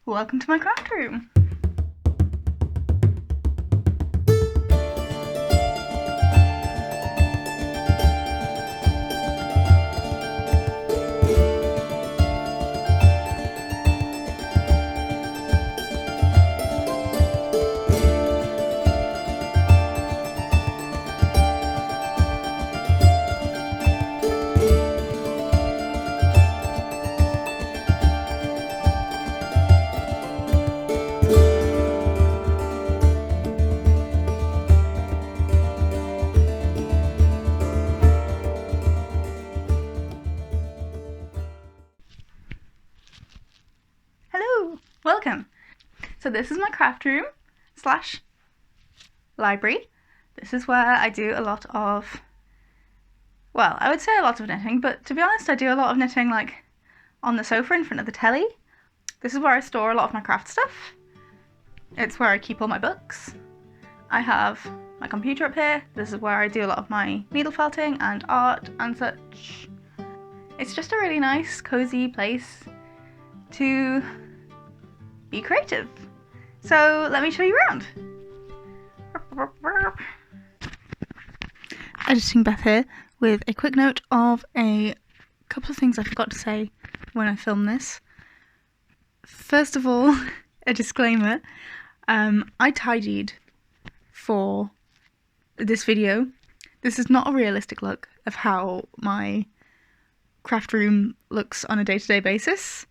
Welcome to my craft room. Welcome. So this is my craft room slash library. This is where I do a lot of, well, I would say a lot of knitting, but to be honest, I do a lot of knitting like on the sofa in front of the telly. This is where I store a lot of my craft stuff. It's where I keep all my books. I have my computer up here. This is where I do a lot of my needle felting and art and such. It's just a really nice, cozy place to be creative. So let me show you around. Editing Beth here with a quick note of a couple of things I forgot to say when I filmed this. First of all, a disclaimer. I tidied for this video. This is not a realistic look of how my craft room looks on a day-to-day basis.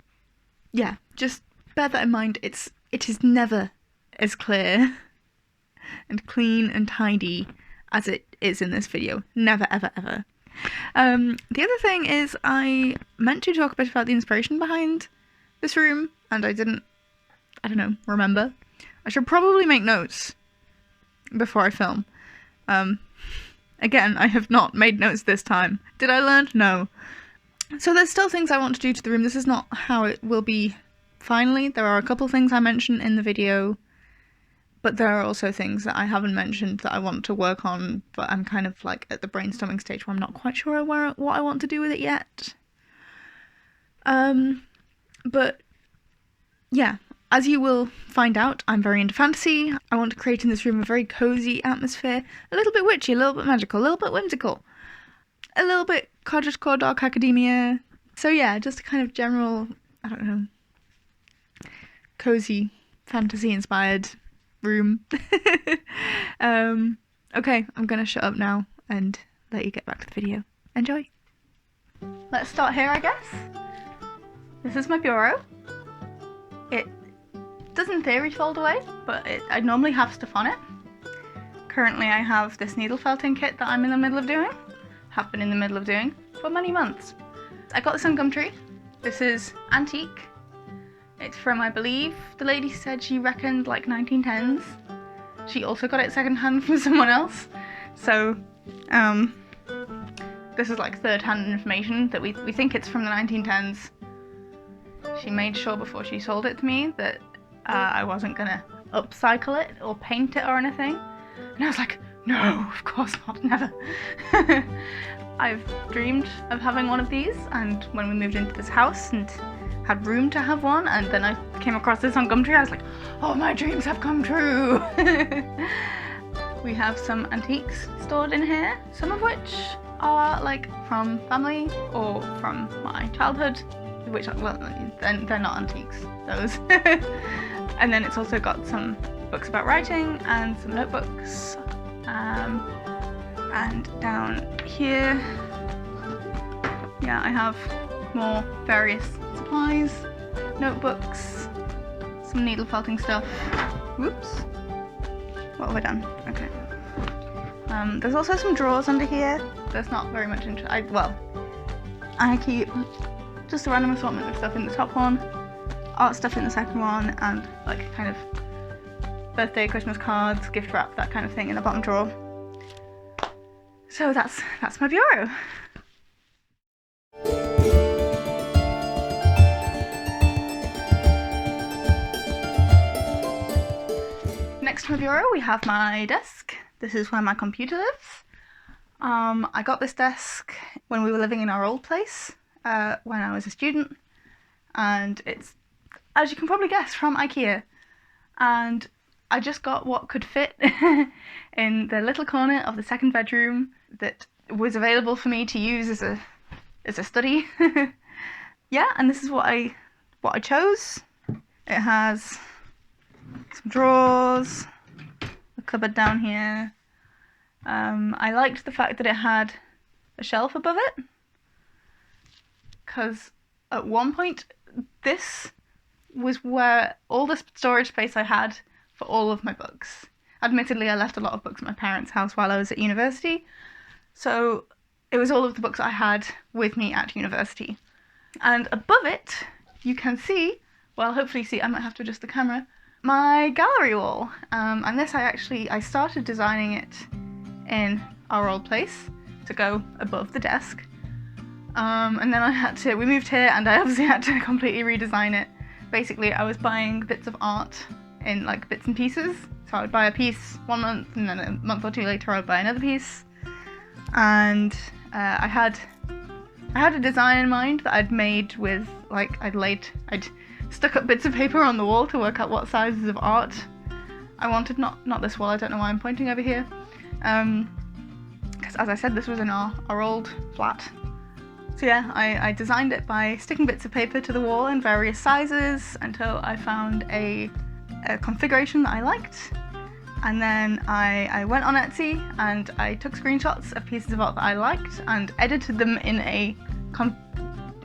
Yeah, just bear that in mind. It is never as clear and clean and tidy as it is in this video. Never, ever, ever. The other thing is I meant to talk a bit about the inspiration behind this room, and I don't know, remember. I should probably make notes before I film. Again, I have not made notes this time. Did I learn? No. So there's still things I want to do to the room. This is not how it will be finally. There are a couple things I mentioned in the video, but there are also things that I haven't mentioned that I want to work on, but I'm kind of like at the brainstorming stage where I'm not quite sure what I want to do with it yet. But yeah, as you will find out, I'm very into fantasy. I want to create in this room a very cozy atmosphere, a little bit witchy, a little bit magical, a little bit whimsical, a little bit cottagecore dark academia. So yeah, just a kind of general, I don't know, cozy fantasy inspired room. Okay, I'm gonna shut up now and let you get back to the video. Enjoy. Let's start here, I guess. This is my bureau. It does in theory fold away, but I normally have stuff on it. Currently I have this needle felting kit that I'm in the middle of doing. Have been in the middle of doing for many months. I got this on Gumtree. This is antique. It's from, I believe, the lady said she reckoned like 1910s. She also got it secondhand from someone else. So, this is like third-hand information that we think it's from the 1910s. She made sure before she sold it to me that I wasn't gonna upcycle it or paint it or anything. And I was like, no, of course not, never. I've dreamed of having one of these, and when we moved into this house and had room to have one, and then I came across this on Gumtree, I was like, oh, my dreams have come true. We have some antiques stored in here, some of which are like from family or from my childhood, which, well, they're not antiques, those. And then it's also got some books about writing and some notebooks. And down here, yeah, I have more various supplies, notebooks, some needle felting stuff. Whoops. What have I done? Okay. There's also some drawers under here. There's not very much I keep just a random assortment of stuff in the top one, art stuff in the second one, and like kind of birthday, Christmas cards, gift wrap, that kind of thing in the bottom drawer. So that's my bureau. Next to my bureau we have my desk. This is where my computer lives. I got this desk when we were living in our old place, when I was a student, and it's as you can probably guess, from IKEA. And I just got what could fit in the little corner of the second bedroom that was available for me to use as a study. Yeah, and this is what I chose. It has some drawers, a cupboard down here. I liked the fact that it had a shelf above it, because at one point this was where all the storage space I had for all of my books. Admittedly, I left a lot of books at my parents' house while I was at university, so it was all of the books I had with me at university. And above it, you can see, well, hopefully see, I might have to adjust the camera, my gallery wall. And this I started designing it in our old place to go above the desk. And then we moved here and I obviously had to completely redesign it. Basically, I was buying bits of art in like bits and pieces. So I would buy a piece 1 month and then a month or two later I would buy another piece. And I had a design in mind that I'd made with, like, I'd stuck up bits of paper on the wall to work out what sizes of art I wanted. Not this wall, I don't know why I'm pointing over here. Because as I said, this was in our old flat. So yeah, I designed it by sticking bits of paper to the wall in various sizes until I found a configuration that I liked. And then I went on Etsy and I took screenshots of pieces of art that I liked and edited them in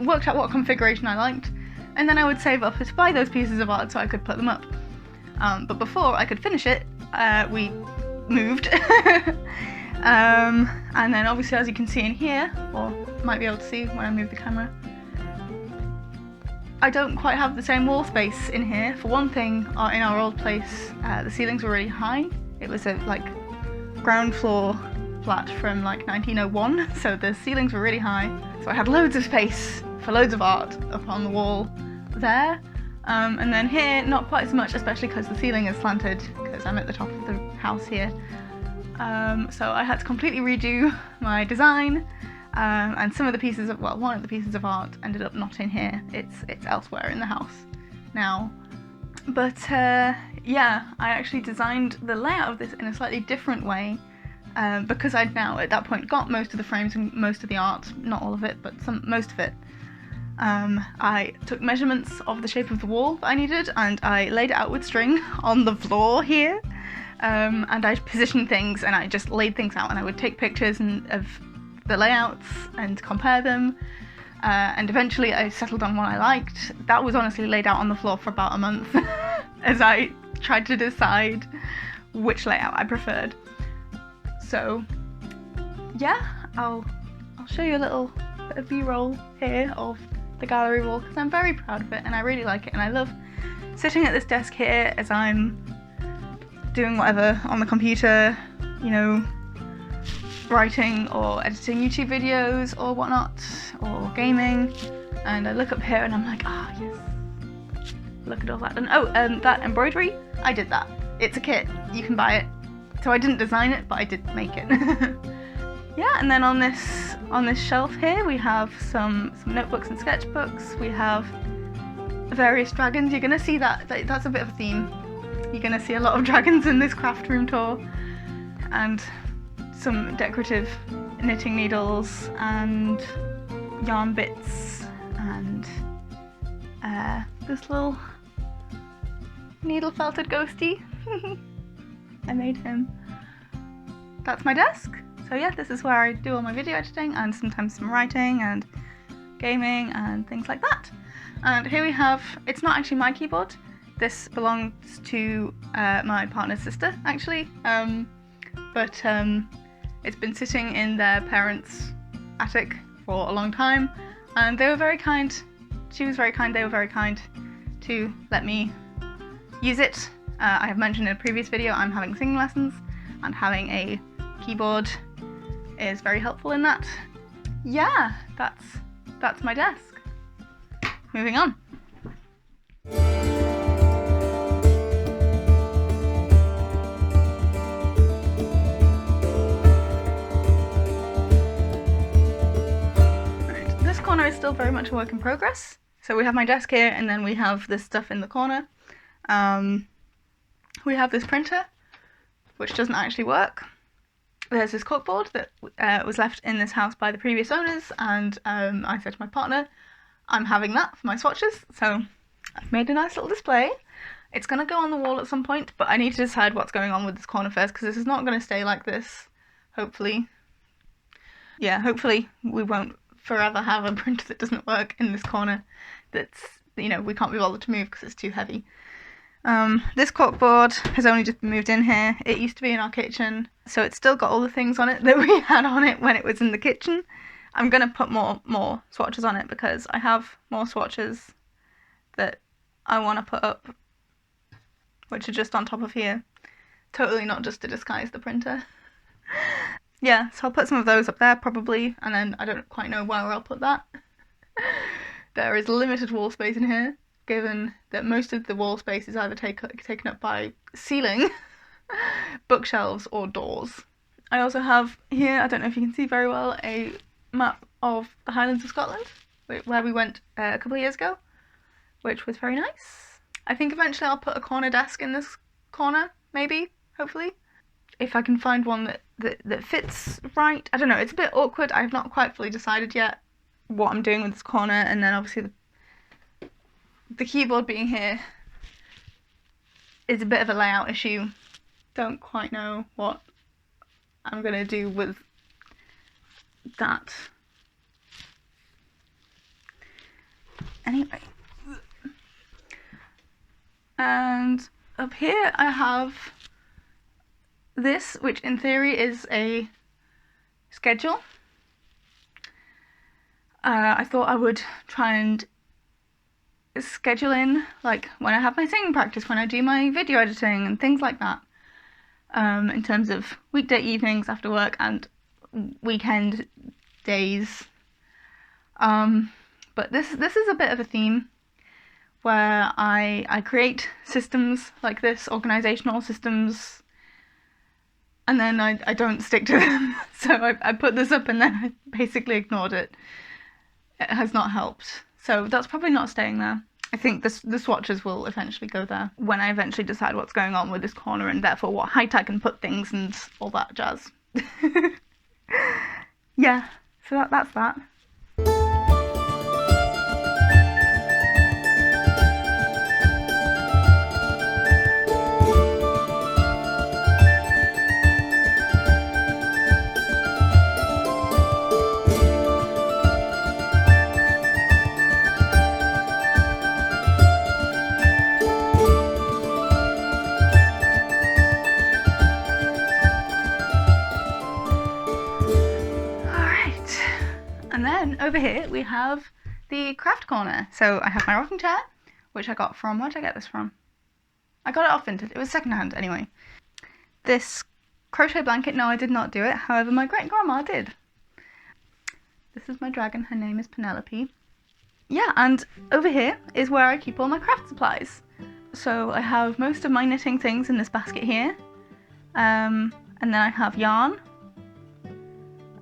worked out what configuration I liked, and then I would save up to buy those pieces of art so I could put them up. But before I could finish it, we moved. And then obviously, as you can see in here, or might be able to see when I move the camera, I don't quite have the same wall space in here. For one thing, in our old place, the ceilings were really high. It was a ground floor flat from 1901, so the ceilings were really high. So I had loads of space for loads of art up on the wall there. And then here, not quite as much, especially because the ceiling is slanted, because I'm at the top of the house here. So I had to completely redo my design, and one of the pieces of art ended up not in here. It's elsewhere in the house now. But yeah, I actually designed the layout of this in a slightly different way, because I'd now at that point got most of the frames and most of the art, not all of it, but most of it. I took measurements of the shape of the wall that I needed and I laid it out with string on the floor here. And I positioned things and I just laid things out, and I would take pictures of the layouts and compare them, and eventually I settled on one I liked. That was honestly laid out on the floor for about a month as I tried to decide which layout I preferred. So yeah, I'll show you a little bit of B-roll here of the gallery wall because I'm very proud of it and I really like it, and I love sitting at this desk here as I'm doing whatever on the computer, writing or editing YouTube videos or whatnot, or gaming, and I look up here and I'm like, yes, look at all that. And that embroidery, I did that. It's a kit, you can buy it. So I didn't design it, but I did make it. Yeah, and then on this shelf here we have some notebooks and sketchbooks. We have various dragons. You're gonna see that's a bit of a theme. You're going to see a lot of dragons in this craft room tour, and some decorative knitting needles and yarn bits, and this little needle felted ghosty. I made him. That's my desk. So yeah, this is where I do all my video editing and sometimes some writing and gaming and things like that. And here we have, it's not actually my keyboard. This belongs to my partner's sister, actually, but it's been sitting in their parents' attic for a long time, and they were very kind. She was very kind, they were very kind to let me use it. I have mentioned in a previous video I'm having singing lessons, and having a keyboard is very helpful in that. Yeah, that's my desk. Moving on. This corner is still very much a work in progress, So we have my desk here, and then we have this stuff in the corner. We have this printer, which doesn't actually work. There's this corkboard that was left in this house by the previous owners, and I said to my partner, I'm having that for my swatches, so I've made a nice little display. It's going to go on the wall at some point, but I need to decide what's going on with this corner first, because this is not going to stay like this, hopefully. Yeah, hopefully we won't forever have a printer that doesn't work in this corner that's, you know, we can't be bothered to move because it's too heavy. This corkboard has only just been moved in here. It used to be in our kitchen, so it's still got all the things on it that we had on it when it was in the kitchen. I'm going to put more swatches on it because I have more swatches that I want to put up, which are just on top of here. Totally not just to disguise the printer. Yeah, so I'll put some of those up there probably, and then I don't quite know where I'll put that. There is limited wall space in here, given that most of the wall space is either taken up by ceiling, bookshelves, or doors. I also have here, I don't know if you can see very well, a map of the Highlands of Scotland, where we went a couple of years ago, which was very nice. I think eventually I'll put a corner desk in this corner, maybe, hopefully. If I can find one that fits right. I don't know, it's a bit awkward. I have not quite fully decided yet what I'm doing with this corner, and then obviously the keyboard being here is a bit of a layout issue. Don't quite know what I'm going to do with that. Anyway. And up here I have this, which in theory is a schedule. I thought I would try and schedule in, like, when I have my singing practice, when I do my video editing and things like that, in terms of weekday evenings after work and weekend days. But this is a bit of a theme where I create systems like this, organizational systems, and then I don't stick to them. So I put this up and then I basically ignored it. It has not helped. So that's probably not staying there. I think the swatches will eventually go there when I eventually decide what's going on with this corner and therefore what height I can put things and all that jazz. Yeah, so that's that. And then over here we have the craft corner. So I have my rocking chair, which I got from, where did I get this from? I got it off Vinted. It was secondhand anyway. This crochet blanket, no, I did not do it. However, my great grandma did. This is my dragon. Her name is Penelope. Yeah, and over here is where I keep all my craft supplies. So I have most of my knitting things in this basket here. And then I have yarn.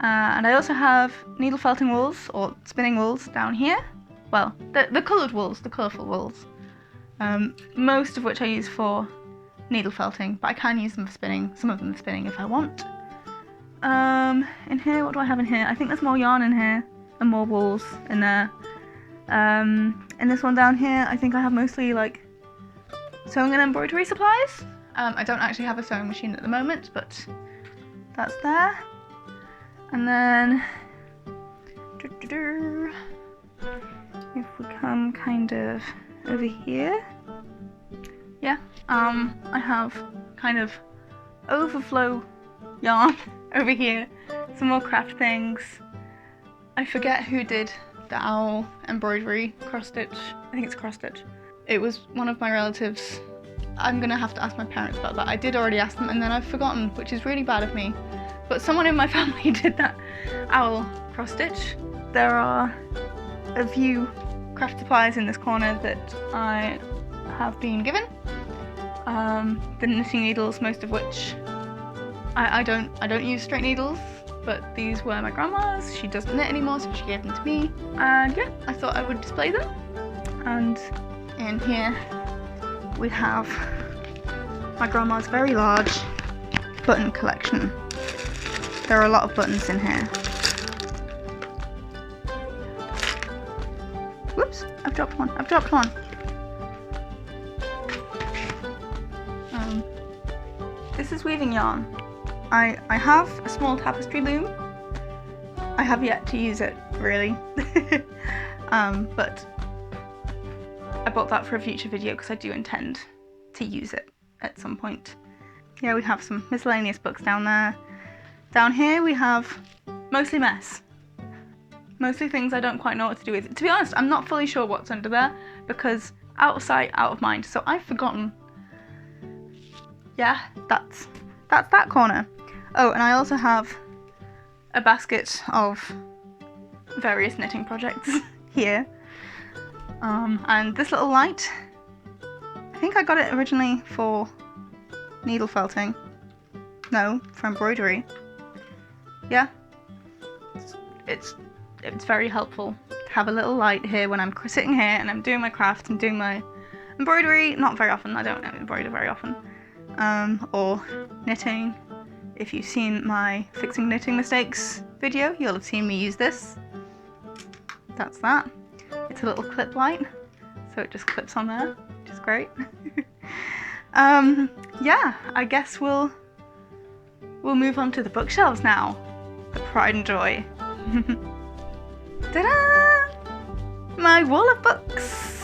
And I also have needle felting wools, or spinning wools, down here. Well, the coloured wools, the colourful wools. Most of which I use for needle felting, but I can use them for spinning, some of them for spinning if I want. In here, what do I have in here? I think there's more yarn in here, and more wools in there. In this one down here, I think I have mostly, like, sewing and embroidery supplies. I don't actually have a sewing machine at the moment, but that's there. And then, if we come kind of over here, yeah, I have kind of overflow yarn over here, some more craft things. I forget who did the owl embroidery, cross stitch, I think it's cross stitch. It was one of my relatives. I'm gonna have to ask my parents about that. I did already ask them and then I've forgotten, which is really bad of me. But someone in my family did that owl cross stitch. There are a few craft supplies in this corner that I have been given. The knitting needles, most of which I don't use straight needles, but these were my grandma's. She doesn't knit anymore, so she gave them to me. And yeah, I thought I would display them. And in here we have my grandma's very large button collection. There are a lot of buttons in here. Whoops, I've dropped one. This is weaving yarn. I have a small tapestry loom. I have yet to use it, really. But I bought that for a future video because I do intend to use it at some point. Yeah, we have some miscellaneous books down there. Down here we have mostly mess. Mostly things I don't quite know what to do with. To be honest, I'm not fully sure what's under there because out of sight, out of mind. So I've forgotten. Yeah, that's that corner. Oh, and I also have a basket of various knitting projects here. And this little light, I think I got it originally for needle felting. No, for embroidery. Yeah, it's very helpful to have a little light here when I'm sitting here and I'm doing my craft and doing my embroidery. Not very often, I don't embroider very often. Or knitting. If you've seen my fixing knitting mistakes video, you'll have seen me use this. That's that. It's a little clip light, so it just clips on there, which is great. Yeah, I guess we'll move on to the bookshelves now. The pride and joy. Ta-da! My wall of books!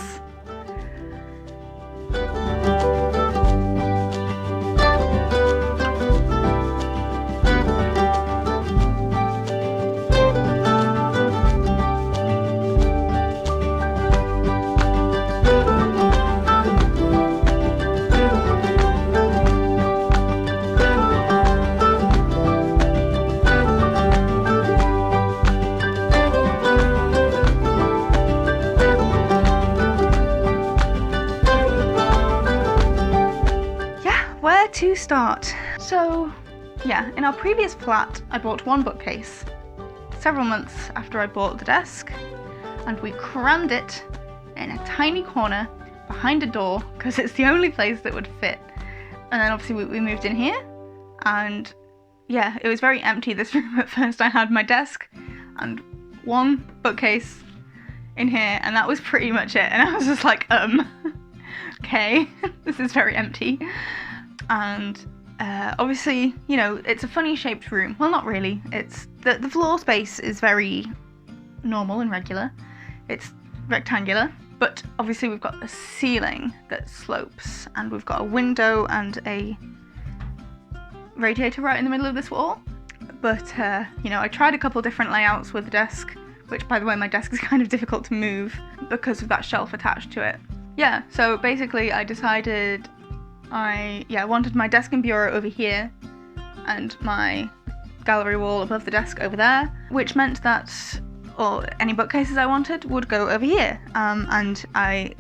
To start. So yeah, in our previous flat I bought one bookcase several months after I bought the desk, and we crammed it in a tiny corner behind a door because it's the only place that would fit. And then obviously we moved in here, and yeah, it was very empty, this room at first. I had my desk and one bookcase in here, and that was pretty much it. And I was just like, okay, this is very empty. And obviously, you know, it's a funny shaped room. Well, not really. It's the floor space is very normal and regular. It's rectangular, but obviously we've got a ceiling that slopes, and we've got a window and a radiator right in the middle of this wall. But you know, I tried a couple different layouts with the desk, which, by the way, my desk is kind of difficult to move because of that shelf attached to it. Yeah, so basically I decided I wanted my desk and bureau over here and my gallery wall above the desk over there, which meant that any bookcases I wanted would go over here. And I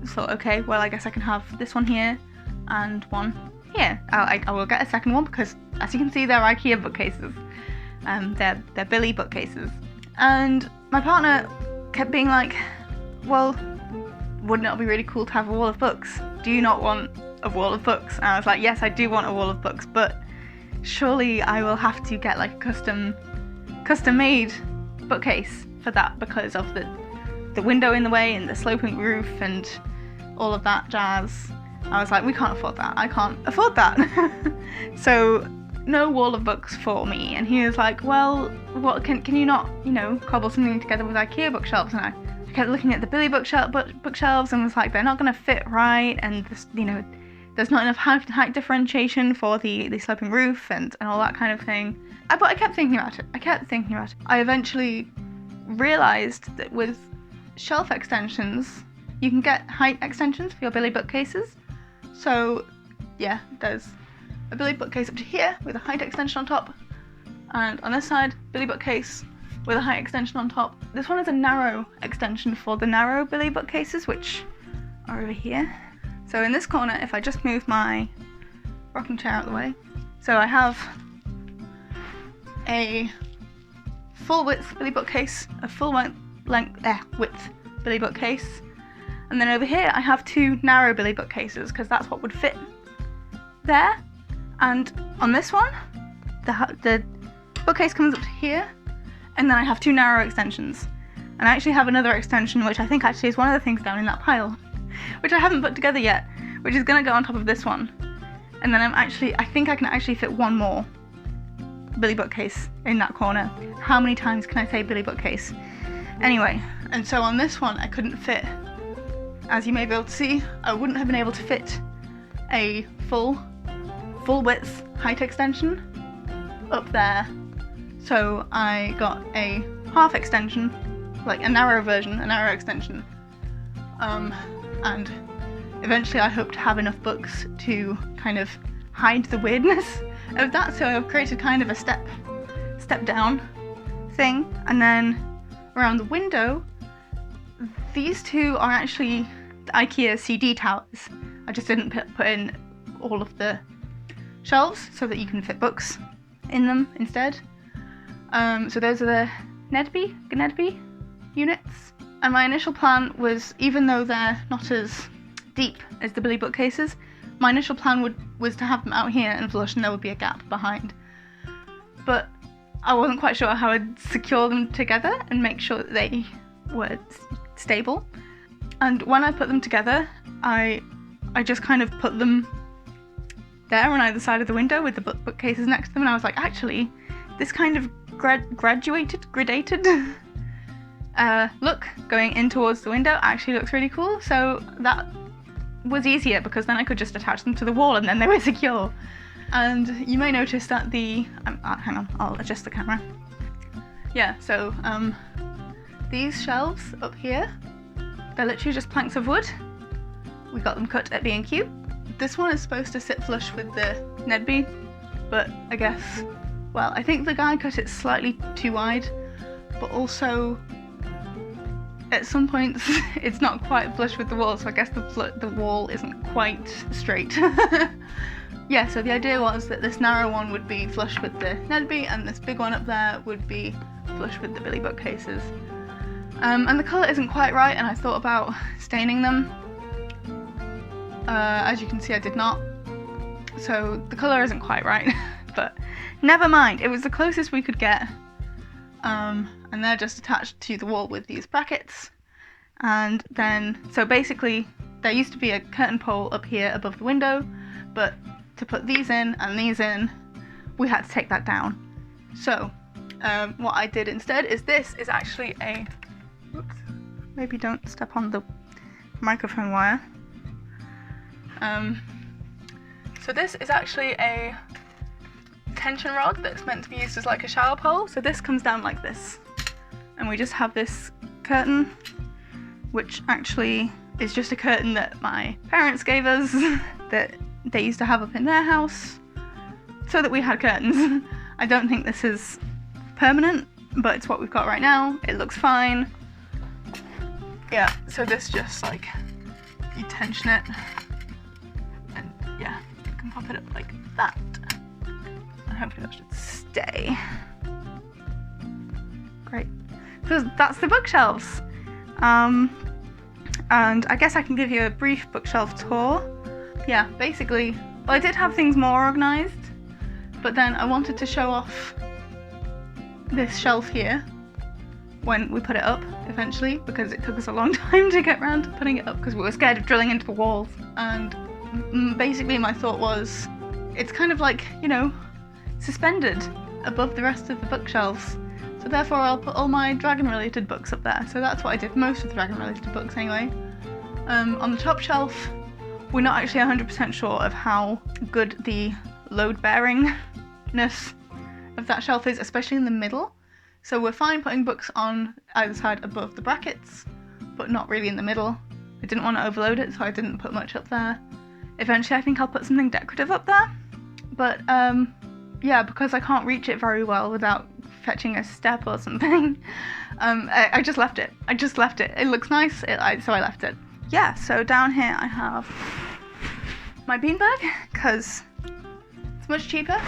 thought, okay, well, I guess I can have this one here and one here. I will get a second one because, as you can see, they're IKEA bookcases. They're Billy bookcases. And my partner kept being like, well, wouldn't it be really cool to have a wall of books? Do you not want a wall of books? And I was like, yes, I do want a wall of books, but surely I will have to get like a custom made bookcase for that because of the window in the way and the sloping roof and all of that jazz. I was like, we can't afford that. I can't afford that. So no wall of books for me. And he was like, well, what can you not, you know, cobble something together with IKEA bookshelves? And I kept looking at the Billy bookshelves and was like, they're not going to fit right, and this, you know, there's not enough height differentiation for the sloping roof and all that kind of thing. But I kept thinking about it. I eventually realised that with shelf extensions, you can get height extensions for your Billy bookcases. So yeah, there's a Billy bookcase up to here with a height extension on top, and on this side, Billy bookcase with a height extension on top. This one is a narrow extension for the narrow Billy bookcases, which are over here. So in this corner, if I just move my rocking chair out of the way, so I have a full width Billy bookcase, a full width Billy bookcase, And then over here I have two narrow billy bookcases because that's what would fit there. And on this one, the bookcase comes up to here, and then I have two narrow extensions. And I actually have another extension, which I think actually is one of the things down in that pile, which I haven't put together yet, which is going to go on top of this one. And then I think I can actually fit one more billy bookcase in that corner. How many times can I say billy bookcase? Anyway, and so on this one I couldn't fit, as you may be able to see, I wouldn't have been able to fit a full width height extension up there. So I got a half extension, like a narrow version, a narrow extension. And eventually I hope to have enough books to kind of hide the weirdness of that. So I've created kind of a step down thing. And then around the window, these two are actually the IKEA CD towers. I just didn't put in all of the shelves so that you can fit books in them instead. So those are the Gnedby units. And my initial plan was, even though they're not as deep as the billy bookcases, my initial plan was to have them out here and flush, and there would be a gap behind. But I wasn't quite sure how I'd secure them together and make sure that they were stable. And when I put them together, I just kind of put them there on either side of the window with the bookcases next to them, and I was like, actually, this kind of gradated look going in towards the window actually looks really cool. So that was easier because then I could just attach them to the wall and then they were secure. And you may notice that hang on, I'll adjust the camera. Yeah, so these shelves up here, they're literally just planks of wood. We got them cut at B&Q. This one is supposed to sit flush with the Gnedby, but I guess, well, I think the guy cut it slightly too wide, but also at some points it's not quite flush with the wall, so I guess the wall isn't quite straight. Yeah, so the idea was that this narrow one would be flush with the Gnedby and this big one up there would be flush with the billy bookcases. And the colour isn't quite right, and I thought about staining them. As you can see, I did not. So the colour isn't quite right, but never mind, it was the closest we could get. And they're just attached to the wall with these brackets. And then, so basically, there used to be a curtain pole up here above the window, but to put these in and these in, we had to take that down. So what I did instead is this is actually a, oops, maybe don't step on the microphone wire. So this is actually a tension rod that's meant to be used as like a shower pole. So this comes down like this, and we just have this curtain, which actually is just a curtain that my parents gave us that they used to have up in their house so that we had curtains. I don't think this is permanent, but it's what we've got right now. It looks fine. Yeah, so this just like, you tension it, and yeah, you can pop it up like that. And hopefully that should stay. Great. So that's the bookshelves. And I guess I can give you a brief bookshelf tour. Yeah, basically, well, I did have things more organised, but then I wanted to show off this shelf here when we put it up eventually, because it took us a long time to get around to putting it up because we were scared of drilling into the walls. And basically my thought was, it's kind of like, you know, suspended above the rest of the bookshelves. So therefore I'll put all my dragon related books up there. So that's what I did, most of the dragon related books anyway. On the top shelf, we're not actually 100% sure of how good the load bearingness of that shelf is, especially in the middle. So we're fine putting books on either side above the brackets, but not really in the middle. I didn't want to overload it, so I didn't put much up there. Eventually I think I'll put something decorative up there, but yeah, because I can't reach it very well without fetching a step or something, I just left it. It looks nice, so I left it. Yeah, so down here I have my beanbag, because it's much cheaper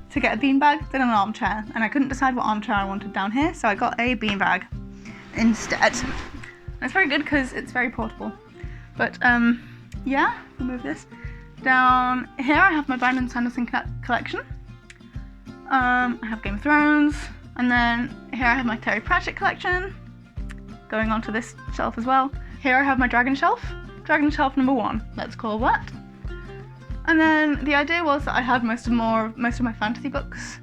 to get a beanbag than an armchair, and I couldn't decide what armchair I wanted down here, so I got a beanbag instead. And it's very good because it's very portable. But yeah, we'll move this. Down here I have my Brown and Sanderson collection. I have Game of Thrones, and then here I have my Terry Pratchett collection, going onto this shelf as well. Here I have my Dragon Shelf number 1, let's call that. And then the idea was that I had most of my fantasy books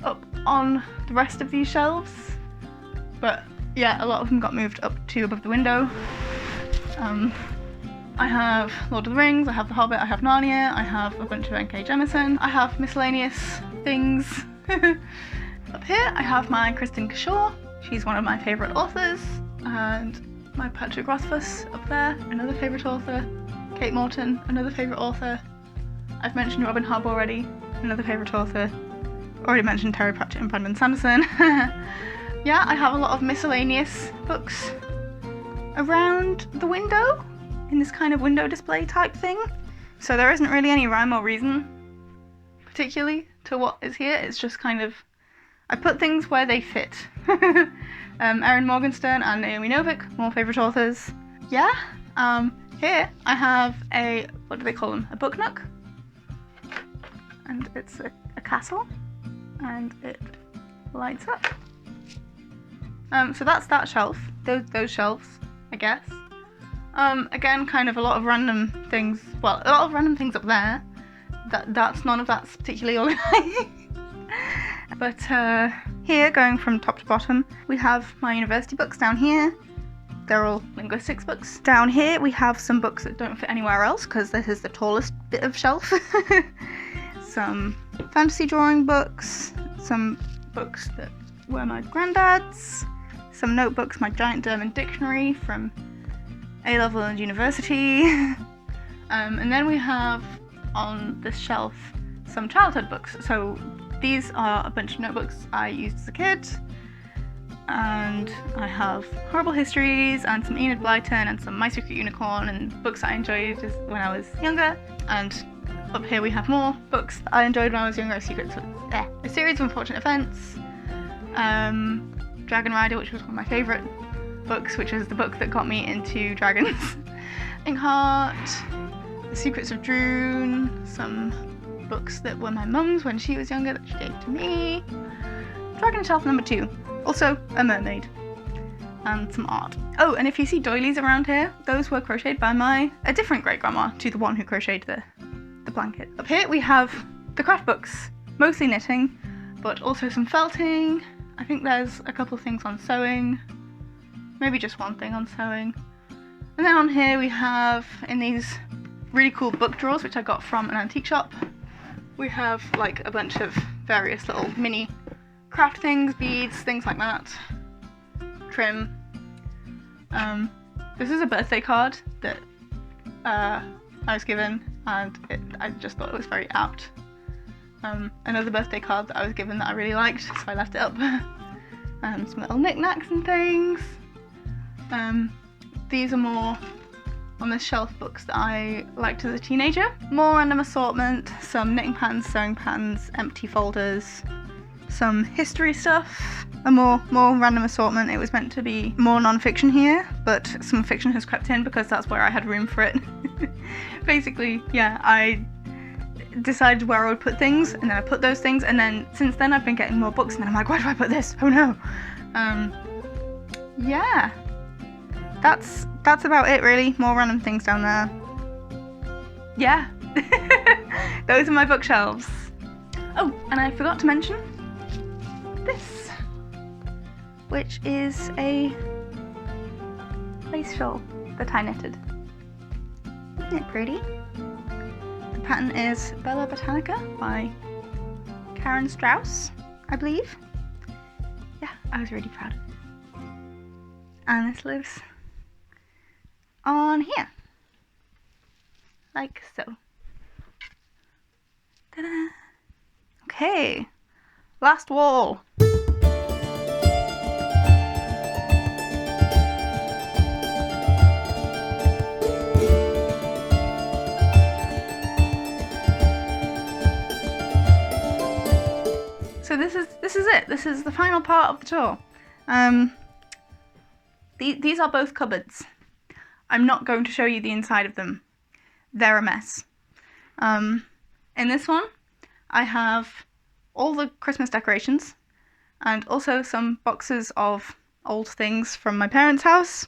up on the rest of these shelves, but yeah, a lot of them got moved up to above the window. I have Lord of the Rings, I have The Hobbit, I have Narnia, I have a bunch of N.K. Jemisin, I have miscellaneous things. Up here I have my Kristen Kishore, she's one of my favourite authors, and my Patrick Rothfuss up there, another favourite author, Kate Morton, another favourite author. I've mentioned Robin Hobb already, another favourite author. Already mentioned Terry Pratchett and Brandon Sanderson. Yeah, I have a lot of miscellaneous books around the window, in this kind of window display type thing. So there isn't really any rhyme or reason, particularly, to what is here. It's just kind of, I put things where they fit. Erin Morgenstern and Naomi Novik, more favourite authors. Yeah, here I have a, what do they call them? A book nook. And it's a castle, and it lights up. So that's that shelf, those shelves, I guess. Again, kind of a lot of random things, well, a lot of random things up there. That's none of that's particularly organized. But here, going from top to bottom, we have my university books down here. They're all linguistics books. Down here we have some books that don't fit anywhere else because this is the tallest bit of shelf. Some fantasy drawing books, some books that were my granddad's, some notebooks, my giant German dictionary from A-level and university. And then we have on this shelf some childhood books. So these are a bunch of notebooks I used as a kid, and I have Horrible Histories and some Enid Blyton and some My Secret Unicorn and books I enjoyed when I was younger. And up here we have more books that I enjoyed when I was younger, A Series of Unfortunate Events, Dragon Rider, which was one of my favourite books, which is the book that got me into dragons, Inkheart, The Secrets of Droon, some books that were my mum's when she was younger that she gave to me, Dragon Shelf number 2, also a mermaid, and some art. Oh, and if you see doilies around here, those were crocheted by a different great-grandma to the one who crocheted the blanket. Up here we have the craft books, mostly knitting, but also some felting. I think there's a couple of things on sewing, maybe just one thing on sewing. And then on here we have, in these really cool book drawers, which I got from an antique shop, we have like a bunch of various little mini craft things, beads, things like that, trim. This is a birthday card that I was given, and I just thought it was very apt. Another birthday card that I was given that I really liked, so I left it up. Some little knickknacks and things. These are more on this shelf books that I liked as a teenager. More random assortment, some knitting patterns, sewing patterns, empty folders, some history stuff, a more random assortment. It was meant to be more non-fiction here, but some fiction has crept in because that's where I had room for it. Basically, yeah, I decided where I would put things, and then I put those things, and then since then I've been getting more books, and then I'm like, why do I put this? Oh no. Yeah, that's about it really. More random things down there. Yeah. Those are my bookshelves. Oh, and I forgot to mention this, which is a lace shawl that I knitted. Isn't it pretty? The pattern is Bella Botanica by Karen Strauss, I believe. Yeah, I was really proud of it. And this lives on here, like so. Ta-da! Okay, last wall. So this is it. This is the final part of the tour. These are both cupboards. I'm not going to show you the inside of them. They're a mess. In this one, I have all the Christmas decorations and also some boxes of old things from my parents' house.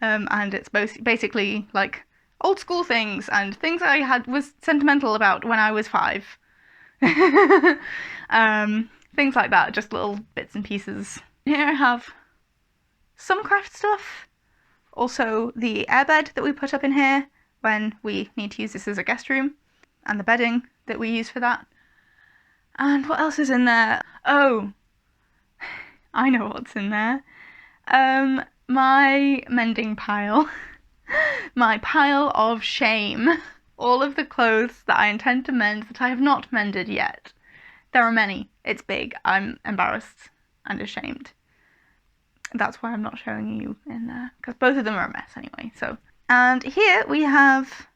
And it's basically like old school things and things I was sentimental about when I was 5. Things like that, just little bits and pieces. Here I have some craft stuff. Also the airbed that we put up in here when we need to use this as a guest room, and the bedding that we use for that. And what else is in there? Oh, I know what's in there. My mending pile. My pile of shame. All of the clothes that I intend to mend that I have not mended yet. There are many. It's big. I'm embarrassed and ashamed. That's why I'm not showing you in there, because both of them are a mess anyway. So, and here we have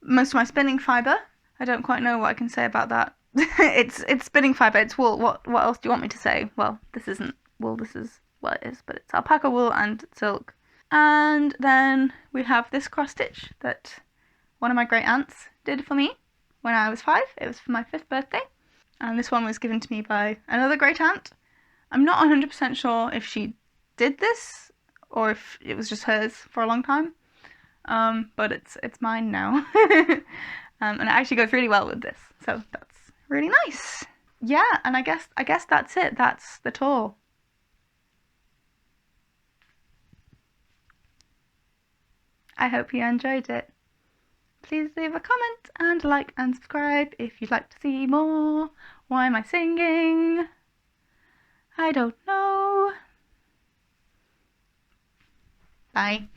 most of my spinning fibre. I don't quite know what I can say about that. It's spinning fibre. It's wool. What else do you want me to say? Well, this isn't wool. This is well, it is, but it's alpaca wool and silk. And then we have this cross stitch that one of my great aunts did for me when I was 5. It was for my 5th birthday. And this one was given to me by another great aunt. I'm not 100% sure if she did this or if it was just hers for a long time. But it's mine now. And it actually goes really well with this. So that's really nice. Yeah, and I guess that's it. That's the tour. I hope you enjoyed it. Please leave a comment and like and subscribe if you'd like to see more. Why am I singing? I don't know. Bye.